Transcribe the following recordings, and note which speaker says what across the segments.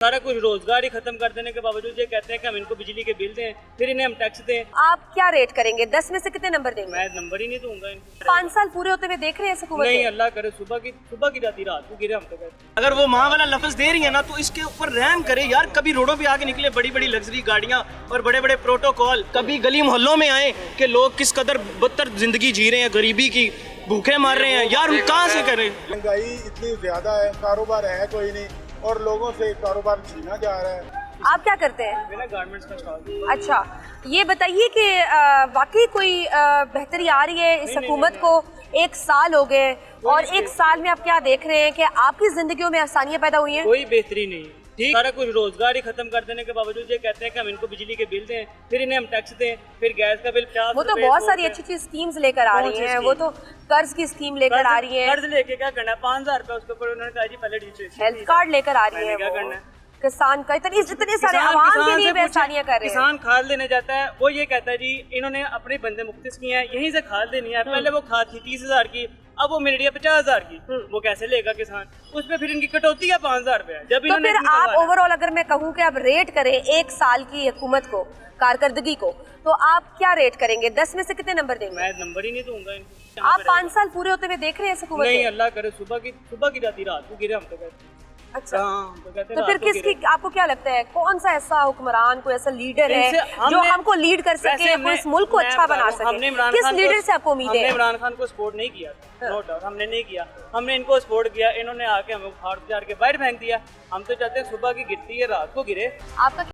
Speaker 1: सारा कुछ रोजगार ही खत्म कर देने के बावजूद ये कहते हैं कि हम इनको बिजली के बिल दें, फिर इन्हें हम टैक्स दें।
Speaker 2: आप क्या रेट करेंगे? 10 में से कितने नंबर देंगे?
Speaker 1: मैं नंबर ही नहीं दूंगा इनको।
Speaker 2: 5 साल पूरे होते हुए देख रहे हैं हुकूमत
Speaker 1: नहीं, अल्लाह करे सुबह की जाती रात को गिरे हम तो कहते।
Speaker 3: अगर वो माँ वाला लफ्ज दे रही है ना, तो इसके ऊपर रहम करे यार। कभी रोडों पे आके निकले बड़ी बड़ी लग्जरी गाड़ियाँ और बड़े बड़े प्रोटोकॉल, कभी गली मोहल्लों में आए कि लोग किस कदर बदतर जिंदगी जी रहे हैं, गरीबी की भूखे मार रहे हैं यार, हम कहाँ से करें?
Speaker 4: महंगाई इतनी ज्यादा है, कारोबार है कोई नहीं और लोगों से कारोबार छीना जा रहा है।
Speaker 2: आप क्या करते हैं?
Speaker 1: मेरा गारमेंट्स का स्टॉल।
Speaker 2: अच्छा, ये बताइए कि वाकई कोई बेहतरी आ रही है इस हुकूमत को? 1 साल हो गए और 1 साल में आप क्या देख रहे हैं कि आपकी जिंदगियों में आसानियां पैदा हुई हैं?
Speaker 1: कोई बेहतरी नहीं। ठीक, सारा कुछ रोजगार ही खत्म कर देने के बावजूद ये कहते हैं कि हम इनको बिजली के बिल दें, फिर इन्हें हम टैक्स दें, फिर गैस का बिल 50।
Speaker 2: वो तो बहुत सारी अच्छी अच्छी स्कीम्स लेकर आ रही हैं। वो तो कर्ज की स्कीम लेकर आ रही है,
Speaker 1: कर्ज लेके क्या करना है? 5,000 रुपए उसके ऊपर उन्होंने कहा जी पहले रजिस्ट्रेशन,
Speaker 2: हेल्थ कार्ड लेकर आ रही है,
Speaker 1: क्या करना है?
Speaker 2: किसान का इतने सारे आवाम के लिए परेशानियां कर रहे हैं।
Speaker 1: किसान खाद लेने जाता है, वो ये कहता है जी इन्होंने अपने बंदे मुख्तिस किए हैं, यहीं से खाद लेनी है। पहले वो खाद थी 30,000 की, अब वो मिल रही है 50,000 की। वो कैसे लेगा किसान? उसमें फिर इनकी कटौती है 5,000 रुपए। जब
Speaker 2: तो फिर आप ओवरऑल अगर मैं कहूँ कि आप रेट करें 1 साल की हुकूमत को, कारकर्दगी को, तो आप क्या रेट करेंगे? 10 में से कितने नंबर देंगे?
Speaker 1: मैं नंबर ही नहीं दूंगा इनको।
Speaker 2: आप 5 साल पूरे होते हुए देख रहे हैं हुकूमत
Speaker 1: नहीं,
Speaker 2: को?
Speaker 1: अल्लाह करे सुबह की जाती रात को गिरे हम तो कहते।
Speaker 2: अच्छा,
Speaker 1: तो
Speaker 2: तो फिर किसकी, आपको क्या लगता है कौन सा ऐसा हुक्मरान, कोई ऐसा लीडर है जो हमको लीड कर सके, हमको इस मुल्क को अच्छा बना सके? किस लीडर से आपको उम्मीद है?
Speaker 1: हमने इमरान खान को सपोर्ट नहीं किया, नो डाउट हमने नहीं किया। हमने इनको सपोर्ट किया, इन्होंने आके हमें उखाड़ उखाड़ के बाहर फेंक दिया। हम तो चाहते हैं सुबह की गिरती है रात को गिरे।
Speaker 2: आपका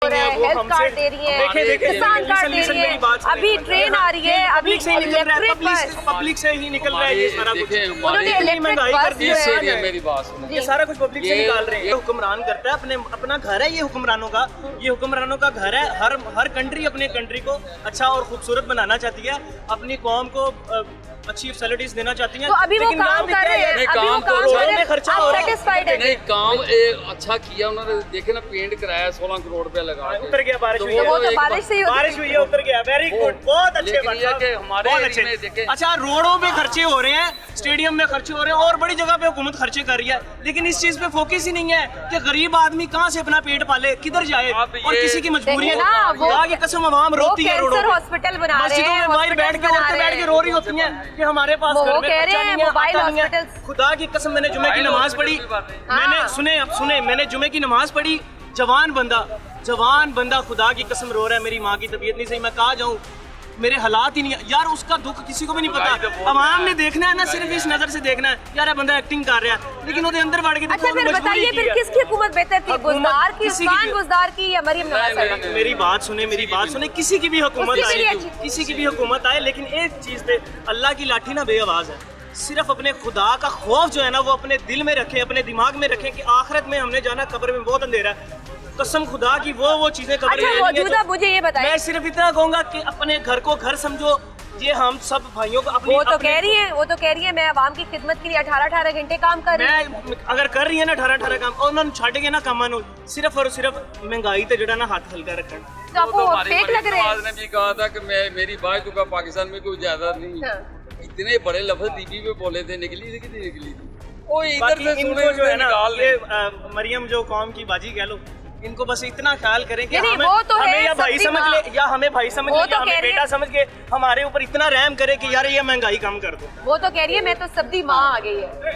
Speaker 2: हेल्थ कार्ड दे रही है, किसान कार्ड दे रही है, अभी ट्रेन आ रही है, अभी
Speaker 3: पब्लिक से ही निकल रहा है ये सारा कुछ।
Speaker 2: उन्होंने इलेक्ट्रिक बस,
Speaker 5: मेरी बात सुनो,
Speaker 3: ये सारा कुछ पब्लिक से निकाल रहे हैं। ये हुक्मरान करता है, अपना घर है ये हुक्मरानों का, ये हुक्मरानों का घर है। हर कंट्री अपने कंट्री को अच्छा और खूबसूरत बनाना चाहती है, अपनी कौम को अच्छी फैसिलिटीज देना चाहती हैं।
Speaker 2: तो अभी वो काम कर रहे हैं, अभी वो काम कर रहे हैं,
Speaker 3: खर्चा
Speaker 2: आप सेटिस्फाइड है?
Speaker 5: नहीं, काम एक अच्छा किया उन्होंने, देखे ना पेंट कराया 16 करोड़ रुपया लगा के।
Speaker 3: उतर गया, बारिश हुई है,
Speaker 2: वो तो बारिश से ही
Speaker 3: बारिश हुई है, उतर गया। वेरी गुड, बहुत अच्छे
Speaker 5: हमारे
Speaker 3: अच्छे। अच्छा, रोडों पे खर्चे हो रहे हैं, स्टेडियम में खर्चे हो रहे हैं और बड़ी जगह पे हुकूमत खर्चे कर रही है, लेकिन इस चीज पे फोकस ही नहीं है कि गरीब आदमी कहाँ से अपना पेट पाले, किधर जाए। और किसी की मजबूरी है, खुदा की कसम अवाम रोती है रोडों पे,
Speaker 2: हॉस्पिटल बना रहे
Speaker 3: मस्जिदों में बाहर बैठ के औरतें बैठ के रो रही होती हैं कि हमारे पास घर में खर्चा नहीं है, आता नहीं है। खुदा की कसम, मैंने जुमे की नमाज पढ़ी, मैंने जुमे की नमाज पढ़ी, जवान बंदा खुदा की कसम रो रहा है, मेरी माँ की तबीयत नहीं सही, मैं कहाँ जाऊँ, मेरे हालात ही नहीं है यार। उसका दुख किसी को भी नहीं पता। अवाम ने देखना है ना, सिर्फ इस नजर से देखना है यार ये बंदा एक्टिंग कर रहा है, लेकिन वो अंदर बढ़ के देखो।
Speaker 2: अच्छा, फिर बताइए फिर किसकी हुकूमत बेहतर थी, बुज़दार की, उस्मान बुज़दार की या मरियम नवाज?
Speaker 3: मेरी बात सुने, किसी की भी हुकूमत आए, लेकिन एक चीज पे अल्लाह की लाठी ना बेआवाज है। सिर्फ अपने खुदा का खौफ जो है ना, वो अपने दिल में रखें, अपने दिमाग में रखें कि आखिरत में हमने जाना, कब्र में बहुत अंधेरा है। कसम खुदा की वो चीजें कब्र में।
Speaker 2: अच्छा, मौजूदा मुझे ये बताएं,
Speaker 3: मैं सिर्फ इतना कहूंगा कि अपने घर को घर समझो, ये हम सब भाइयों को अपनी
Speaker 2: वो तो कह रही है मैं आवाम की खिदमत के लिए 18 घंटे काम कर रही हूँ।
Speaker 3: मैं अगर कर रही है ना 18 काम और उन्होंने छड़ गए ना काम सिर्फ और सिर्फ महंगाई ते जड़ा ना हाथ हल्का रखन।
Speaker 2: तो आपको फेक लग रहे हैं?
Speaker 5: ने भी कहा था कि मैं मेरी बात का पाकिस्तान में कोई ज्यादा नहीं। इतने बड़े लफ्ज टीवी पे बोले थे, निकली थी कि नहीं निकली थी? वो इधर से
Speaker 3: इनको जो है ना ये मरियम जो कौम की बाजी कह लो, इनको बस इतना ख्याल करें कि हमें या भाई समझ ले या हमें भाई समझ ले या हमें बेटा समझ के हमारे ऊपर इतना रहम करे कि यार ये महंगाई कम कर दो।
Speaker 2: वो तो कह रही है मैं तो सबदी माँ आ गई है।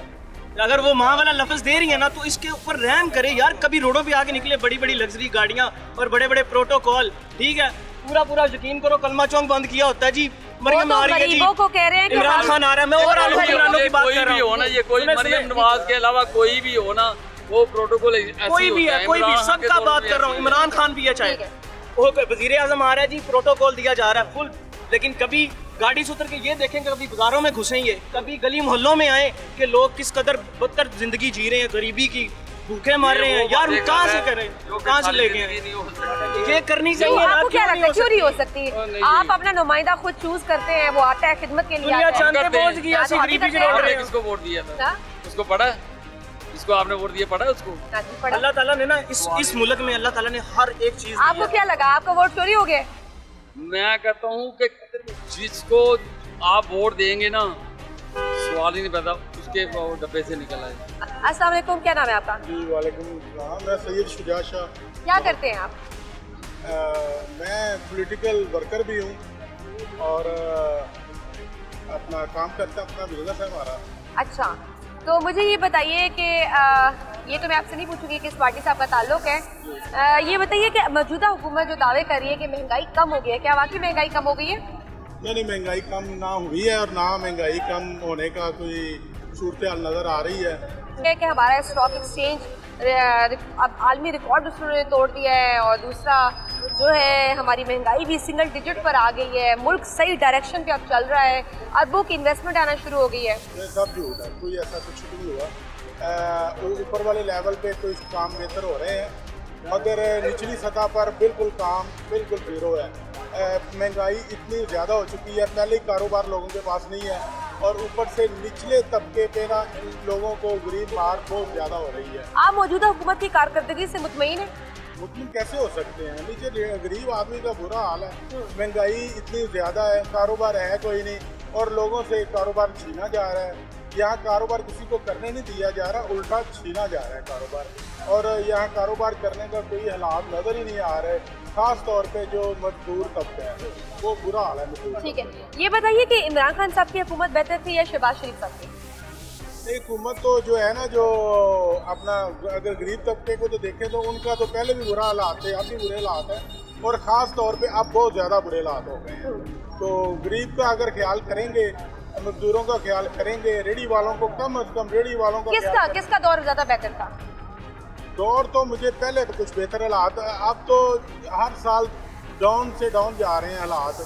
Speaker 3: अगर वो माँ वाला लफ्ज दे रही है ना तो इसके ऊपर रहम करे यार। कभी रोडों पे आके निकले बड़ी बड़ी लग्जरी गाड़ियाँ और बड़े बड़े प्रोटोकॉल, ठीक है पूरा यकीन करो कलमा चौक बंद किया होता है जी। मरियम आ रही है जी,
Speaker 2: को कह रहे हैं कि
Speaker 3: इमरान खान आ रहा है, मैं ओवरऑल इमरान की बात कर रहा हूँ।
Speaker 5: ये कोई मरियम नवाज के अलावा कोई भी हो ना, वो प्रोटोकॉल
Speaker 3: कोई भी है, कोई भी सबका बात कर रहा हूँ। इमरान खान भी है, चाहे वो वजीर आजम आ रहा है जी, प्रोटोकॉल दिया जा रहा है फुल। लेकिन कभी गाड़ी से उतर के ये देखें, कभी बाजारों में घुसेंगे, कभी गली मोहल्लों में आए कि लोग किस कदर बदतर जिंदगी जी रहे हैं, गरीबी की भूखे मार रहे हैं। यार कहाँ से करें, कहाँ से लेके आए? ये करनी चाहिए।
Speaker 2: आपको क्या लगता है क्यों नहीं हो सकती? आप अपना नुमाइंदा खुद चूज करते हैं, वो आता है खिदमत के लिए।
Speaker 5: किसको वोट दिया था? उसको पढ़ा? इसको आपने वोट दिया, पढ़ा उसको?
Speaker 3: अल्लाह ताला ने ना इस मुल्क में अल्लाह ताला ने हर एक चीज।
Speaker 2: आपको क्या लगा, आपका वोट चोरी हो गया?
Speaker 5: मैं कहता हूँ कि जिसको आप वोट देंगे ना, सवाल ही नहीं पैदा, उसके डब्बे से निकल आए।
Speaker 2: अस्सलाम वालेकुम, क्या नाम है आपका?
Speaker 4: जी वालेकुम सलाम, मैं सैयद शुजा शाह।
Speaker 2: क्या करते हैं आप?
Speaker 4: मैं पॉलिटिकल वर्कर भी हूँ और अपना काम करता, अपना बिजनेस है हमारा।
Speaker 2: अच्छा, तो मुझे ये बताइए कि ये तो मैं आपसे नहीं पूछूंगी किस पार्टी से आपका ताल्लुक है। ये बताइए कि मौजूदा हुकूमत जो दावे कर रही है कि महंगाई कम हो गई है, क्या वाकई महंगाई कम हो गई है?
Speaker 4: नहीं, महंगाई कम ना हुई है और ना महंगाई कम होने का कोई सूरत हाल नज़र आ रही है।
Speaker 2: कि हमारा स्टॉक एक्सचेंज अब आलमी रिकॉर्ड उसने तोड़ दिया है और दूसरा जो है हमारी महंगाई भी सिंगल डिजिट पर आ गई है, मुल्क सही डायरेक्शन पे अब चल रहा है, अरबों की इन्वेस्टमेंट आना शुरू हो गई है।
Speaker 4: ये सब झूठ है, कोई ऐसा कुछ नहीं हुआ। ऊपर वाले लेवल पे कोई काम बेहतर हो रहे हैं, मगर निचली सतह पर बिल्कुल काम बिल्कुल जीरो है। महंगाई इतनी ज़्यादा हो चुकी है, पहले ही कारोबार लोगों के पास नहीं है और ऊपर से निचले तबके पे ना इन लोगों को गरीब मार बहुत ज़्यादा हो रही है।
Speaker 2: आप मौजूदा हुकूमत की कारकर्दगी से मुतमईन हैं?
Speaker 4: मुतमिन कैसे हो सकते हैं? नीचे गरीब आदमी का बुरा हाल है, महंगाई इतनी ज़्यादा है, कारोबार है कोई नहीं और लोगों से कारोबार छीना जा रहा है। यहाँ कारोबार किसी को करने नहीं दिया जा रहा, उल्टा छीना जा रहा है कारोबार। और यहाँ कारोबार करने का कोई हालात नज़र ही नहीं आ रहे, खास तौर पे जो मजदूर तबका है वो बुरा हाल है मजदूर।
Speaker 2: ठीक है, ये बताइए कि इमरान खान साहब की हुकूमत बेहतर थी या शहबाज शरीफ साहब की?
Speaker 4: हुकूमत तो जो है ना, जो अपना अगर गरीब तबके को तो देखें तो उनका तो पहले भी बुरा हालात थे, अब भी बुरे हालात हैं और ख़ास तौर पे अब बहुत ज़्यादा बुरे हालात हो गए हैं। तो गरीब का अगर ख्याल करेंगे, मजदूरों का ख्याल करेंगे, रेडी वालों को कम अज कम रेडी वालों का
Speaker 2: किसका दौर ज़्यादा बेहतर था?
Speaker 4: दौर तो मुझे पहले कुछ बेहतर हालात, अब तो हर साल डाउन से डाउन जा रहे हैं हालात।